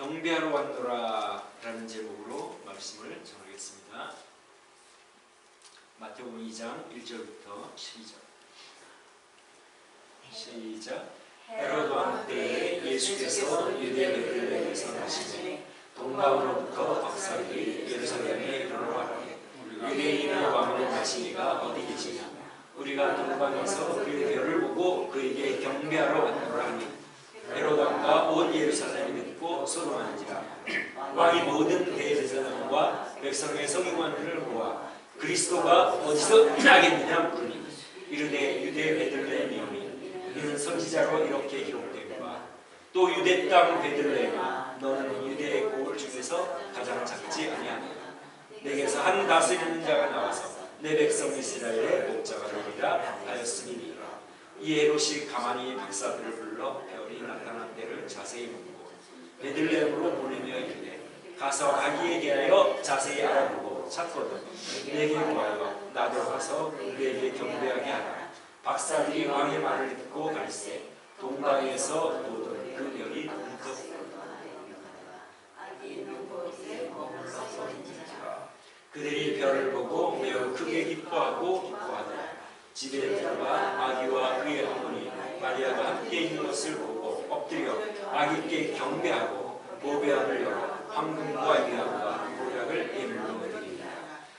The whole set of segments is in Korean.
경배하러 왔노라 라는 제목으로 말씀을 전하겠습니다. 마태복음 2장 1절부터 12절. 시작. 헤롯 왕 때에 예수께서 유대 베들레헴에서 나시매 동방으로부터 박사들이 예루살렘에 이르러가되 유대인의 왕으로 나시니가 어디 계시냐? 우리가 동방에서 그 별을 보고 그에게 경배하러 왔노라 하니 헤롯 왕과 온 예루살렘이 듣고 소동하는지라. 왕이 모든 대제사장과 백성의 서기관들을 모아 그리스도가 어디서 나겠느냐 물으니 이르되 유대 베들레헴이오니 이는 선지자로 이렇게 기록되거라. 또 유대 땅 베들레헴아 너는 유대의 고을 중에서 가장 작지 아니하냐. 내게서 한 다스리는 자가 나와서 내 백성 이스라엘의 목자가 되리라 하였으니 이 헤롯이 가만히 박사들을 불러 별이 나타난 때를 자세히 묻고 베들레헴으로 보내며 이르되 가서 아기에 대하여 자세히 알아보고 찾거든 내게 구하여 나도 가서 그에게 경배하게 하라. 박사들이 왕의 말을 듣고 갈새 동방에서 보던 그 별이 문득 그들이 별을 보고 매우 크게 기뻐하고 기뻐하더라. 집에 들어가 아기와 그의 어머니 마리아가 함께 있는 것을 보고 엎드려 아기께 경배하고 보배함을 열어 황금과 유향과 모략을 예물로 드리니라.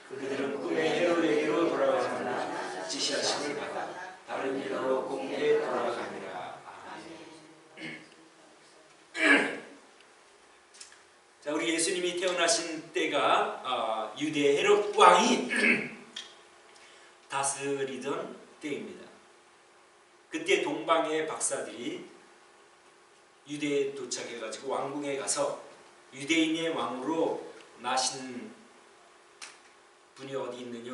그들은 꿈에 헤롯에게로 돌아가자마자 지시하심을 받아 다른 일로 공에 돌아가니라. 자, 우리 예수님이 태어나신 때가 유대 헤롯 왕이 다스리던 때입니다. 그때 동방의 박사들이 유대에 도착해가지고 왕궁에 가서 유대인의 왕으로 나신 분이 어디 있느냐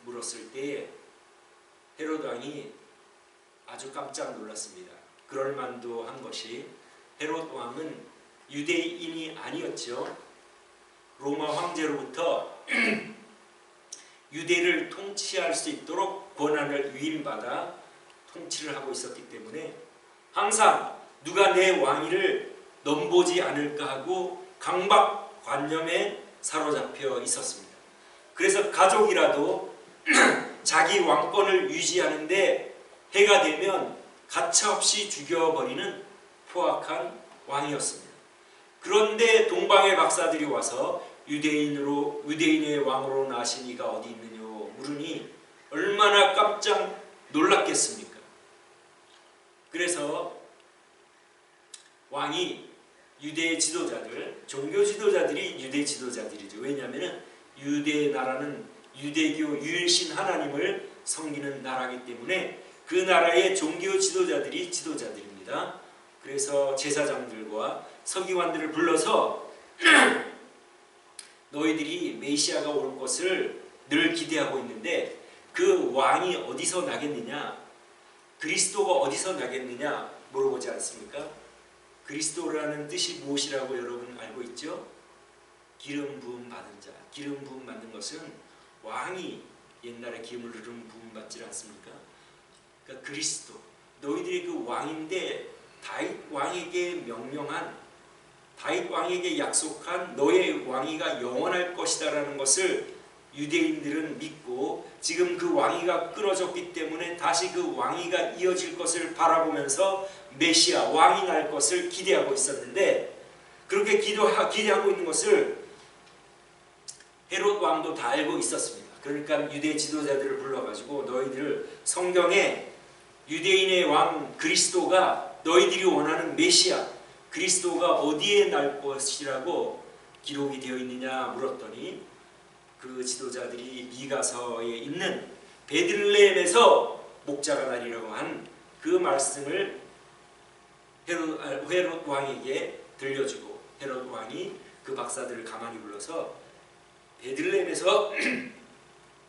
물었을 때에 헤롯 왕이 아주 깜짝 놀랐습니다. 그럴 만도 한 것이 헤롯 왕은 유대인이 아니었죠. 로마 황제로부터 유대를 통치할 수 있도록 권한을 위임받아 통치를 하고 있었기 때문에 항상 누가 내 왕위를 넘보지 않을까 하고 강박관념에 사로잡혀 있었습니다. 그래서 가족이라도 자기 왕권을 유지하는데 해가 되면 가차없이 죽여버리는 포악한 왕이었습니다. 그런데 동방의 박사들이 와서 유대인의 왕으로 나신 이가 어디 있느냐 물으니 얼마나 깜짝 놀랐겠습니까? 그래서 왕이 유대 지도자들, 종교 지도자들이 유대 지도자들이죠. 왜냐하면 유대 나라는 유대교 유일신 하나님을 섬기는 나라이기 때문에 그 나라의 종교 지도자들이 지도자들입니다. 그래서 제사장들과 서기관들을 불러서 너희들이 메시아가 올 것을 늘 기대하고 있는데 그 왕이 어디서 나겠느냐, 그리스도가 어디서 나겠느냐 물어보지 않습니까? 그리스도라는 뜻이 무엇이라고 여러분 알고 있죠? 기름 부음 받은 자. 기름 부음 받는 것은 왕이 옛날에 기름을 부음 받지 않습니까? 그러니까 그리스도, 너희들이 그 왕인데 다윗 왕에게 명령한, 다윗 왕에게 약속한 너의 왕위가 영원할 것이다 라는 것을 유대인들은 믿고 지금 그 왕위가 끊어졌기 때문에 다시 그 왕위가 이어질 것을 바라보면서 메시아 왕이 날 것을 기대하고 있었는데, 그렇게 기대하고 있는 것을 헤롯 왕도 다 알고 있었습니다. 그러니까 유대 지도자들을 불러가지고 너희들 성경에 유대인의 왕 그리스도가, 너희들이 원하는 메시아 그리스도가 어디에 날 것이라고 기록이 되어 있느냐 물었더니 그 지도자들이 미가서에 있는 베들레헴에서 목자가 나리라고 한 그 말씀을 헤롯 왕에게 들려주고, 헤롯 왕이 그 박사들을 가만히 불러서 베들레헴에서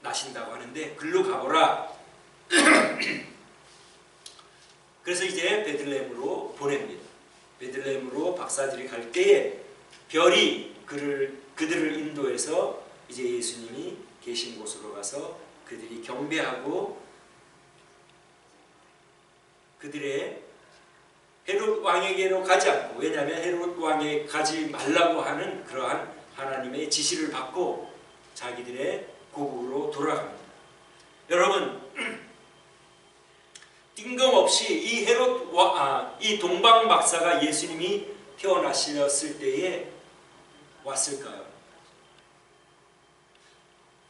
나신다고 하는데 글로 가보라. 그래서 이제 베들레헴으로 보냅니다. 베들레헴으로 박사들이 갈 때에 별이 그들을 인도해서 이제 예수님이 계신 곳으로 가서 그들이 경배하고 그들의 헤롯 왕에게로 가지 않고, 왜냐하면 헤롯 왕에게 가지 말라고 하는 그러한 하나님의 지시를 받고 자기들의 고국으로 돌아갑니다. 여러분, 뜬금없이 이 동방 박사가 예수님이 태어나셨을 때에 왔을까요?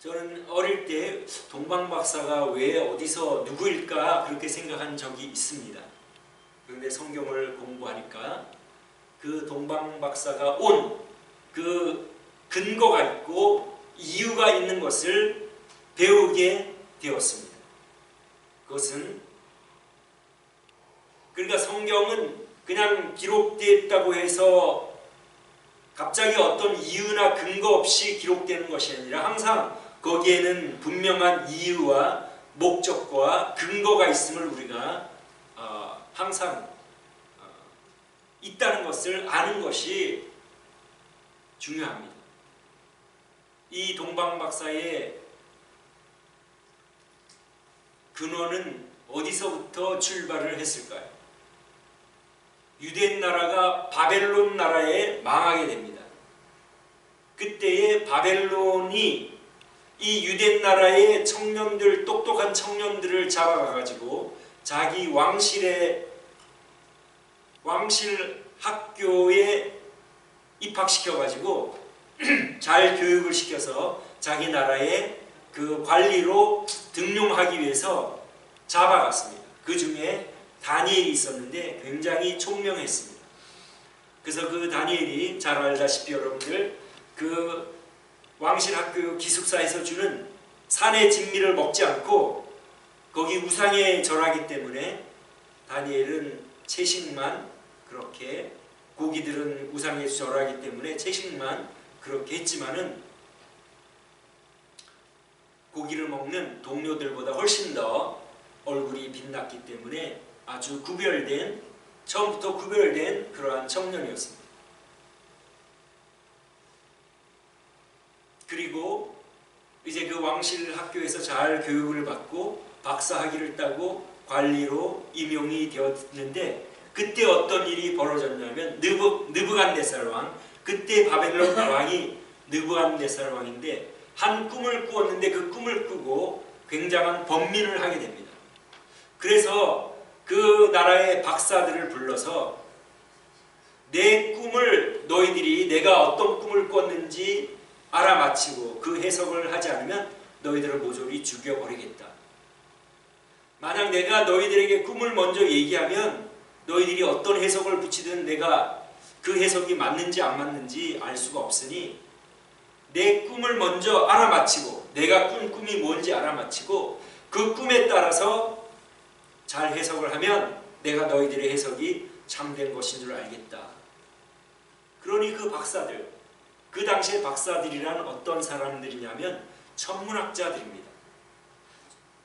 저는 어릴 때 동방 박사가 왜 어디서 누구일까 그렇게 생각한 적이 있습니다. 그런데 성경을 공부하니까 그 동방 박사가 온 그 근거가 있고 이유가 있는 것을 배우게 되었습니다. 그것은 그러니까 성경은 그냥 기록됐다고 해서 갑자기 어떤 이유나 근거 없이 기록되는 것이 아니라 항상 거기에는 분명한 이유와 목적과 근거가 있음을 우리가 항상 있다는 것을 아는 것이 중요합니다. 이 동방 박사의 근원은 어디서부터 출발을 했을까요? 유대 나라가 바벨론 나라에 망하게 됩니다. 그때의 바벨론이 이 유대 나라의 청년들, 똑똑한 청년들을 잡아가지고 자기 왕실 학교에 입학시켜가지고 잘 교육을 시켜서 자기 나라의 그 관리로 등용하기 위해서 잡아갔습니다. 그 중에 다니엘이 있었는데 굉장히 총명했습니다. 그래서 그 다니엘이 잘 알다시피 여러분들 그 왕실 학교 기숙사에서 주는 산의 진미를 먹지 않고 거기 우상에 절하기 때문에 다니엘은 채식만 그렇게 고기들은 우상에 절하기 때문에 채식만 그렇게 했지만은 고기를 먹는 동료들보다 훨씬 더 얼굴이 빛났기 때문에 아주 처음부터 구별된 그러한 청년이었습니다. 그리고 이제 그 왕실 학교에서 잘 교육을 받고 박사학위를 따고 관리로 임용이 되었는데 그때 어떤 일이 벌어졌냐면 느부갓네살 왕, 그때 바벨론 왕이 느부갓네살 왕인데 한 꿈을 꾸었는데 그 꿈을 꾸고 굉장한 번민을 하게 됩니다. 그래서 그 나라의 박사들을 불러서 내 꿈을 너희들이 내가 어떤 꿈을 꿨는지 알아맞히고 그 해석을 하지 않으면 너희들을 모조리 죽여버리겠다. 만약 내가 너희들에게 꿈을 먼저 얘기하면 너희들이 어떤 해석을 붙이든 내가 그 해석이 맞는지 안 맞는지 알 수가 없으니 내 꿈을 먼저 알아맞히고 내가 꾼 꿈이 뭔지 알아맞히고 그 꿈에 따라서 잘 해석을 하면 내가 너희들의 해석이 참된 것인 줄 알겠다. 그러니 그 박사들, 그 당시에 박사들이란 어떤 사람들이냐면 천문학자들입니다.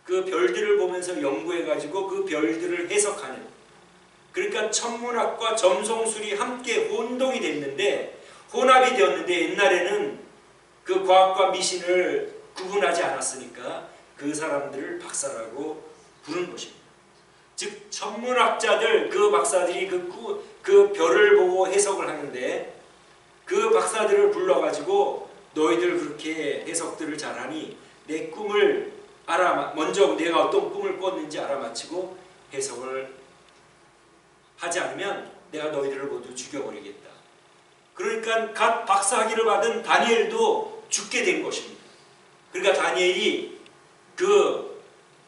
그 별들을 보면서 연구해가지고 그 별들을 해석하는, 그러니까 천문학과 점성술이 함께 혼동이 됐는데 혼합이 되었는데 옛날에는 그 과학과 미신을 구분하지 않았으니까 그 사람들을 박사라고 부른 것입니다. 즉 천문학자들, 그 박사들이 그 별을 보고 해석을 하는데 그 박사들을 불러가지고 너희들 그렇게 해석들을 잘하니 내 꿈을 먼저 내가 어떤 꿈을 꿨는지 알아맞히고 해석을 하지 않으면 내가 너희들을 모두 죽여버리겠다. 그러니까 갓 박사학위를 받은 다니엘도 죽게 된 것입니다. 그러니까 다니엘이 그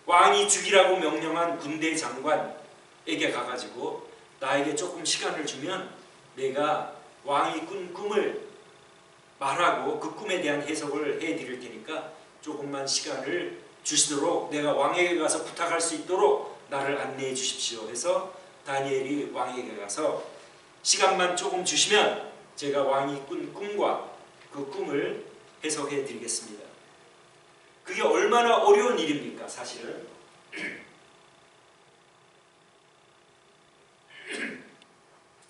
왕이 죽이라고 명령한 군대 장관에게 가가지고 나에게 조금 시간을 주면 내가 왕이 꾼 꿈을 말하고 그 꿈에 대한 해석을 해드릴 테니까 조금만 시간을 주시도록 내가 왕에게 가서 부탁할 수 있도록 나를 안내해 주십시오 해서 다니엘이 왕에게 가서 시간만 조금 주시면 제가 왕이 꾼 꿈과 그 꿈을 해석해 드리겠습니다. 그게 얼마나 어려운 일입니까 사실은.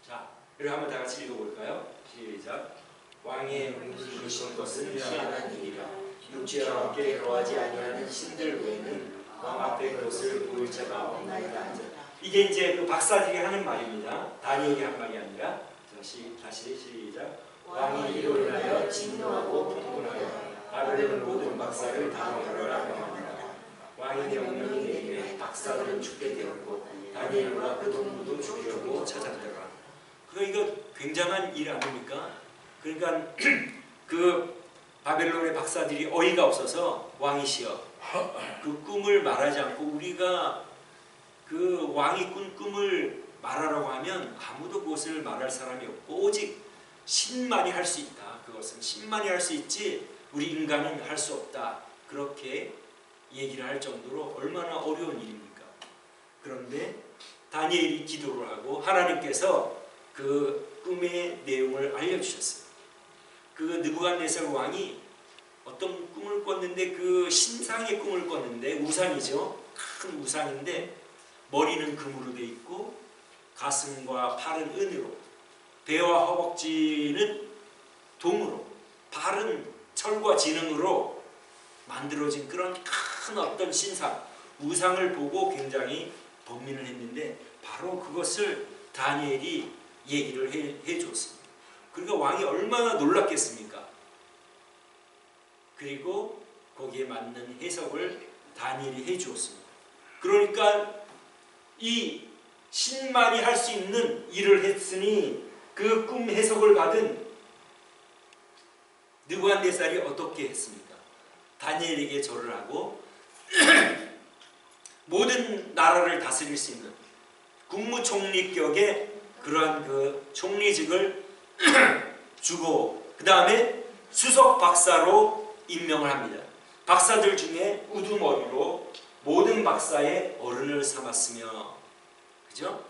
자, 그럼 한번 다 같이 읽어볼까요? 시작. 왕의 이루신 것은 희한한 일이라. 육체와 함께 거하지 아니하는 신들 외에는 왕 앞에 그것을 보일 자가 없나이다. 이게 이제 그 박사들이 하는 말입니다. 다니엘이 한 말이 아니라. 다시 시작. 왕이 이로 인하여 진노하고 분분하여 바벨론 모든 박사를 다 먹으라 명하니라. 왕의 명령이 내리매 박사들은 죽게 되었고 다니엘과 그 동무도 죽이려고 찾았더라. 그러니까 이거 굉장한 일 아닙니까? 그러니까 그 바벨론의 박사들이 어이가 없어서 왕이시여 그 꿈을 말하지 않고 우리가 그 왕이 꾼 꿈을 말하라고 하면 아무도 그것을 말할 사람이 없고 오직 신만이 할 수 있다. 그것은 신만이 할 수 있지 우리 인간은 할 수 없다. 그렇게 얘기를 할 정도로 얼마나 어려운 일입니까? 그런데 다니엘이 기도를 하고 하나님께서 그 꿈의 내용을 알려주셨어요. 그 느부갓네살 왕이 어떤 꿈을 꿨는데 그 신상의 꿈을 꿨는데 우상이죠. 큰 우상인데 머리는 금으로 돼 있고 가슴과 팔은 은으로 배와 허벅지는 동으로 발은 철과 진흥으로 만들어진 그런 큰 어떤 신상 우상을 보고 굉장히 번민을 했는데 바로 그것을 다니엘이 얘기를 해줬습니다. 그러니까 왕이 얼마나 놀랐겠습니까? 그리고 거기에 맞는 해석을 다니엘이 해주었습니다. 그러니까 이 신만이 할 수 있는 일을 했으니 그 꿈 해석을 받은 느부갓네살이 어떻게 했습니까? 다니엘에게 절을 하고 모든 나라를 다스릴 수 있는 국무총리격의 그러한 그 총리직을 주고 그 다음에 수석 박사로 임명을 합니다. 박사들 중에 우두머리로 모든 박사의 어른을 삼았으며 그죠?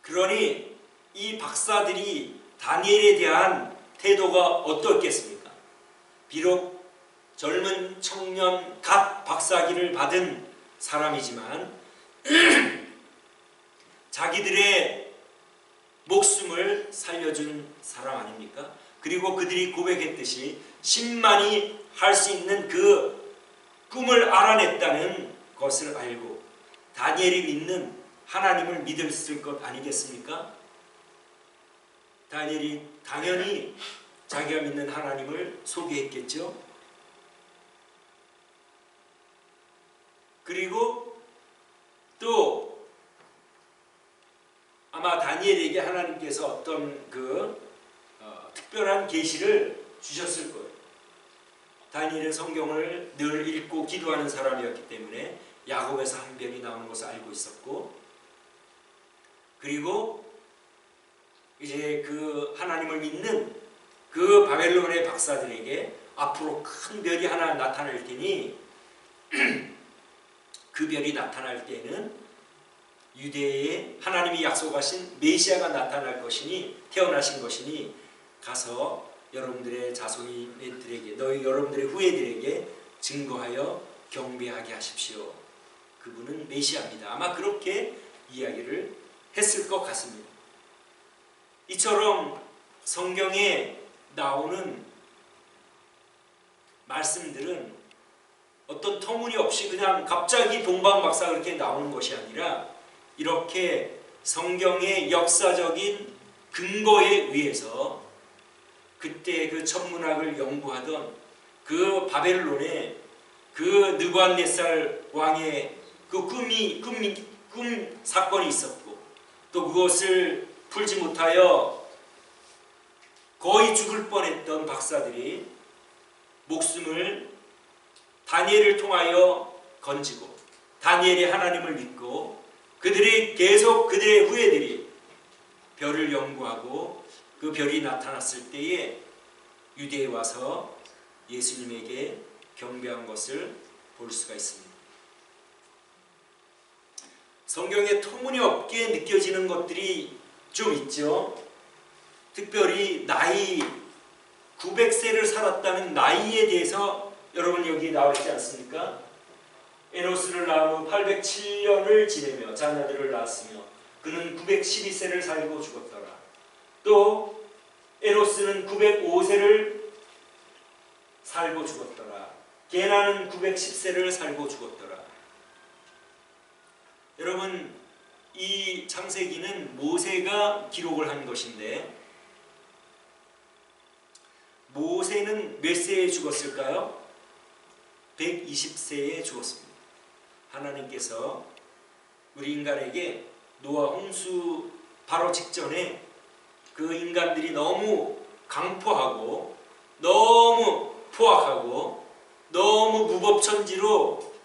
그러니 이 박사들이 다니엘에 대한 태도가 어떻겠습니까? 비록 젊은 청년 갓 박사기를 받은 사람이지만 자기들의 목숨을 살려준 사람 아닙니까? 그리고 그들이 고백했듯이 신만이 할 수 있는 그 꿈을 알아냈다는 것을 알고 다니엘이 믿는 하나님을 믿었을 것 아니겠습니까? 다니엘이 당연히 자기가 믿는 하나님을 소개했겠죠. 그리고 또 아마 다니엘에게 하나님께서 어떤 특별한 계시를 주셨을 거예요. 다니엘은 성경을 늘 읽고 기도하는 사람이었기 때문에 야곱에서 한 별이 나오는 것을 알고 있었고 그리고 이제 그 하나님을 믿는 그 바벨론의 박사들에게 앞으로 큰 별이 하나 나타날 테니 그 별이 나타날 때는 유대에 하나님이 약속하신 메시아가 나타날 것이니 태어나신 것이니 가서 여러분들의 자손들에게 여러분들의 후예들에게 증거하여 경배하게 하십시오. 그분은 메시아입니다. 아마 그렇게 이야기를 했을 것 같습니다. 이처럼 성경에 나오는 말씀들은 어떤 터무니없이 그냥 갑자기 동방박사 그렇게 나오는 것이 아니라 이렇게 성경의 역사적인 근거에 의해서 그때 그 천문학을 연구하던 그 바벨론의 그 느부갓네살 왕의 그 꿈 사건이 있었고 또 그것을 풀지 못하여 거의 죽을 뻔했던 박사들이 목숨을 다니엘을 통하여 건지고 다니엘의 하나님을 믿고 그들이 계속 그들의 후예들이 별을 연구하고 그 별이 나타났을 때에 유대에 와서 예수님에게 경배한 것을 볼 수가 있습니다. 성경에 터무니없게 느껴지는 것들이 좀 있죠. 특별히 나이 900세를 살았다는 나이에 대해서 여러분 여기 나와 있지 않습니까? 에노스를 낳은 후 807년을 지내며 자녀들을 낳았으며 그는 912세를 살고 죽었더라. 또 에노스는 905세를 살고 죽었더라. 게나는 910세를 살고 죽었더라. 여러분, 이 창세기는 모세가 기록을 한 것인데 모세는 몇 세에 죽었을까요? 120세에 죽었습니다. 하나님께서 우리 인간에게 노아 홍수 바로 직전에 그 인간들이 너무 강포하고 너무 포악하고 너무 무법천지로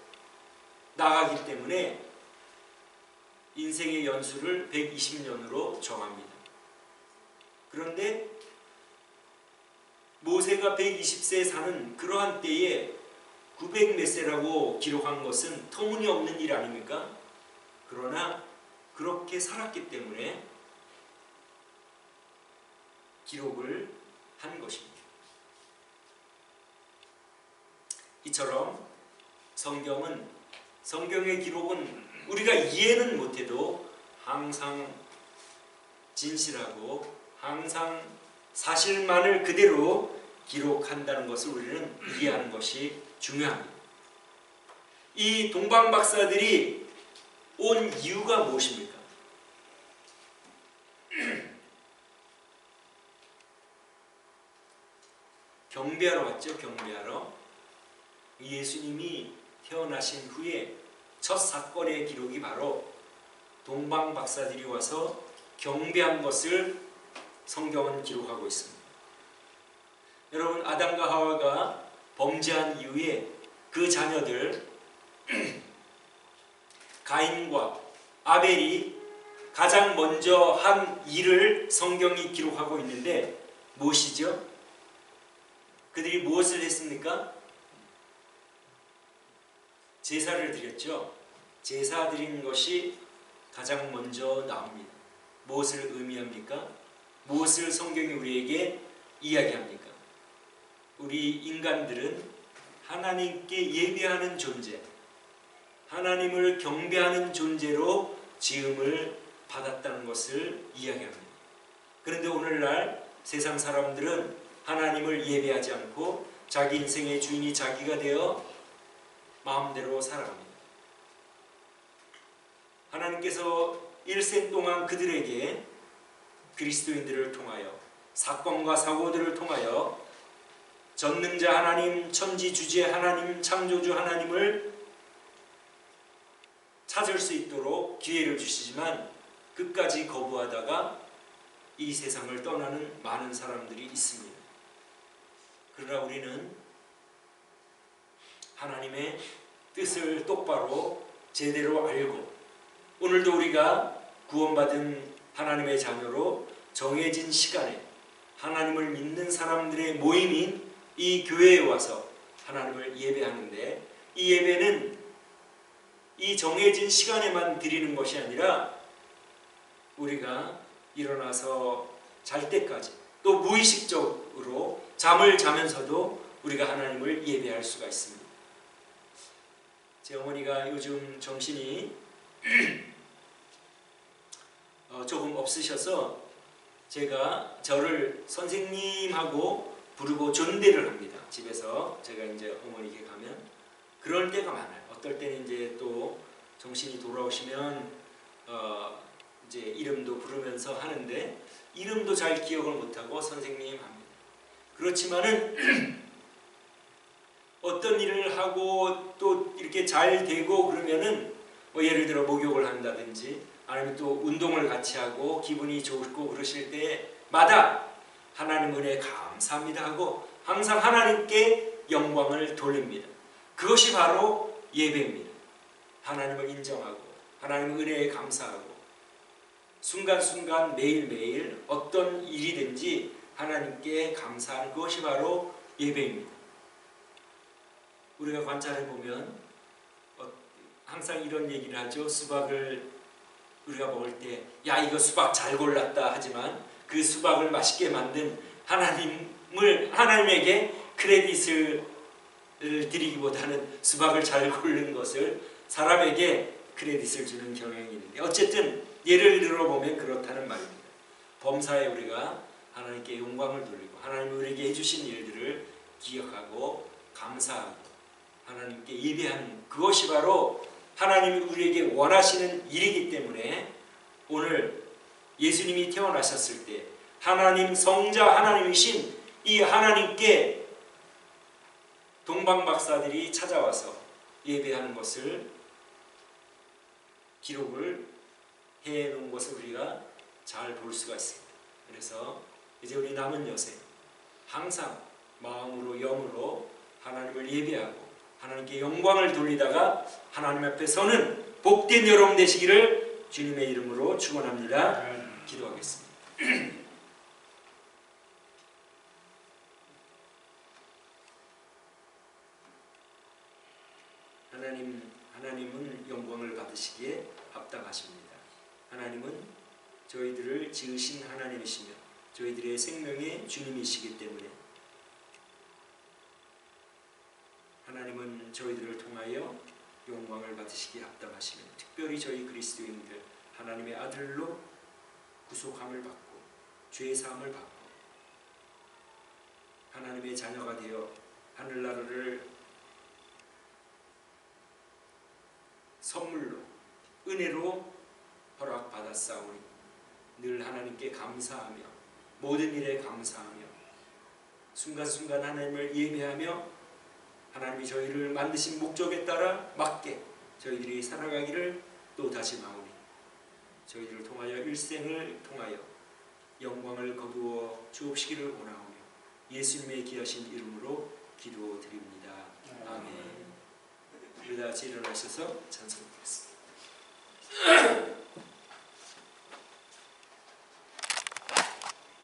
나가기 때문에 인생의 연수를 120년으로 정합니다. 그런데 모세가 120세에 사는 그러한 때에 900 몇 세라고 기록한 것은 터무니없는 일 아닙니까? 그러나 그렇게 살았기 때문에 기록을 한 것입니다. 이처럼 성경의 기록은 우리가 이해는 못해도 항상 진실하고 항상 사실만을 그대로 기록한다는 것을 우리는 이해하는 것이 중요합니다. 이 동방 박사들이 온 이유가 무엇입니까? 경배하러 왔죠. 경배하러. 예수님이 태어나신 후에 첫 사건의 기록이 바로 동방 박사들이 와서 경배한 것을 성경은 기록하고 있습니다. 여러분, 아담과 하와가 범죄한 이후에 그 자녀들 가인과 아벨이 가장 먼저 한 일을 성경이 기록하고 있는데 무엇이죠? 그들이 무엇을 했습니까? 제사를 드렸죠. 제사 드린 것이 가장 먼저 나옵니다. 무엇을 의미합니까? 무엇을 성경이 우리에게 이야기합니까? 우리 인간들은 하나님께 예배하는 존재, 하나님을 경배하는 존재로 지음을 받았다는 것을 이야기합니다. 그런데 오늘날 세상 사람들은 하나님을 예배하지 않고 자기 인생의 주인이 자기가 되어 마음대로 살아갑니다. 하나님께서 일생 동안 그들에게 그리스도인들을 통하여 사건과 사고들을 통하여 전능자 하나님, 천지주제 하나님, 창조주 하나님을 찾을 수 있도록 기회를 주시지만 끝까지 거부하다가 이 세상을 떠나는 많은 사람들이 있습니다. 그러나 우리는 하나님의 뜻을 똑바로 제대로 알고 오늘도 우리가 구원받은 하나님의 자녀로 정해진 시간에 하나님을 믿는 사람들의 모임인 이 교회에 와서 하나님을 예배하는데 이 예배는 이 정해진 시간에만 드리는 것이 아니라 우리가 일어나서 잘 때까지 또 무의식적으로 잠을 자면서도 우리가 하나님을 예배할 수가 있습니다. 제 어머니가 요즘 정신이 조금 없으셔서 제가 저를 선생님하고 부르고 존대를 합니다. 집에서 제가 이제 어머니께 가면 그럴 때가 많아요. 어떨 때는 이제 또 정신이 돌아오시면 이제 이름도 부르면서 하는데 이름도 잘 기억을 못하고 선생님 합니다. 그렇지만은 어떤 일을 하고 또 이렇게 잘 되고 그러면은 뭐 예를 들어 목욕을 한다든지 아니면 또 운동을 같이 하고 기분이 좋고 그러실 때마다 하나님 은혜에 감사합니다 하고 항상 하나님께 영광을 돌립니다. 그것이 바로 예배입니다. 하나님을 인정하고 하나님의 은혜에 감사하고 순간순간 매일매일 어떤 일이든지 하나님께 감사하는 것이 바로 예배입니다. 우리가 관찰해 보면 항상 이런 얘기를 하죠. 수박을 우리가 먹을 때 야 이거 수박 잘 골랐다 하지만 그 수박을 맛있게 만든 하나님에게 크레딧을 드리기보다는 수박을 잘 고른 것을 사람에게 크레딧을 주는 경향이 있는데 어쨌든 예를 들어보면 그렇다는 말입니다. 범사에 우리가 하나님께 영광을 돌리고 하나님이 우리에게 해주신 일들을 기억하고 감사하고 하나님께 예배하는 그것이 바로 하나님이 우리에게 원하시는 일이기 때문에 오늘 예수님이 태어나셨을 때 하나님 성자 하나님이신 이 하나님께 동방박사들이 찾아와서 예배하는 것을 기록을 해놓은 것을 우리가 잘 볼 수가 있습니다. 그래서 이제 우리 남은 여생 항상 마음으로 영으로 하나님을 예배하고 하나님께 영광을 돌리다가 하나님 앞에 서는 복된 여러분 되시기를 주님의 이름으로 축원합니다. 기도하겠습니다. 하나님은 영광을 받으시기에 합당하십니다. 하나님은 저희들을 지으신 하나님이시며 저희들의 생명의 주님이시기 때문에 하나님은 저희들을 통하여 영광을 받으시기에 합당하시며 특별히 저희 그리스도인들 하나님의 아들로 구속함을 받고 죄의 사함을 받고 하나님의 자녀가 되어 하늘나라를 선물로 은혜로 허락받았사오니 늘 하나님께 감사하며 모든 일에 감사하며 순간순간 하나님을 예배하며 하나님이 저희를 만드신 목적에 따라 맞게 저희들이 살아가기를 또 다시 마오니 저희들을 통하여 일생을 통하여 영광을 거두어 주옵시기를 원하오며 예수님의 귀하신 이름으로 기도드립니다. 아멘. 우리 다 같이 일어나셔서 찬송드리겠습니다.